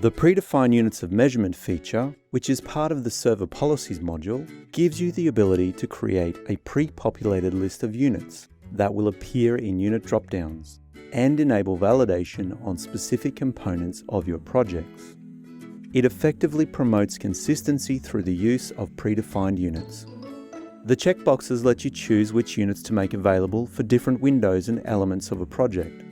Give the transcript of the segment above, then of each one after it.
The Predefined Units of Measurement feature, which is part of the Server Policies module, gives you the ability to create a pre-populated list of units that will appear in unit dropdowns and enable validation on specific components of your projects. It effectively promotes consistency through the use of predefined units. The checkboxes let you choose which units to make available for different windows and elements of a project.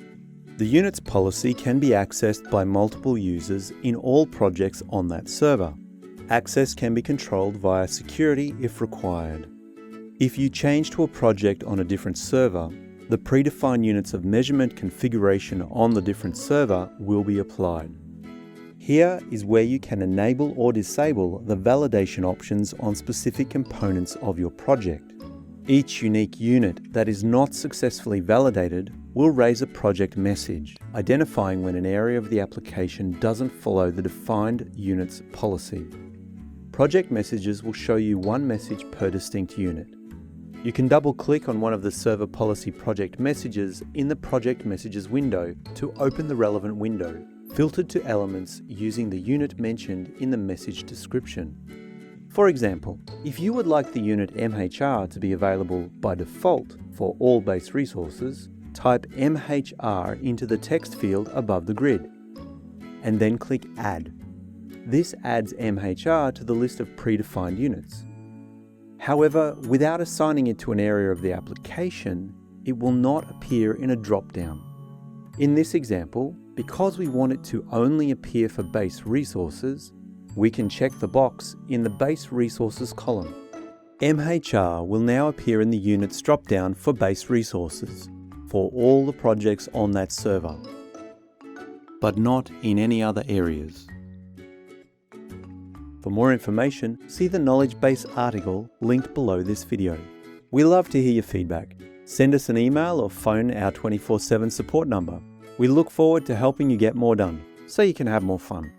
The units policy can be accessed by multiple users in all projects on that server. Access can be controlled via security if required. If you change to a project on a different server, the predefined units of measurement configuration on the different server will be applied. Here is where you can enable or disable the validation options on specific components of your project. Each unique unit that is not successfully validated will raise a project message, identifying when an area of the application doesn't follow the defined units policy. Project messages will show you one message per distinct unit. You can double-click on one of the server policy project messages in the project messages window to open the relevant window, filtered to elements using the unit mentioned in the message description. For example, if you would like the unit MHR to be available by default for all base resources, type MHR into the text field above the grid, and then click Add. This adds MHR to the list of predefined units. However, without assigning it to an area of the application, it will not appear in a drop-down. In this example, because we want it to only appear for base resources, we can check the box in the Base Resources column. MHR will now appear in the Units drop-down for base resources for all the projects on that server, but not in any other areas. For more information, see the knowledge base article linked below this video. We love to hear your feedback. Send us an email or phone our 24/7 support number. We look forward to helping you get more done so you can have more fun.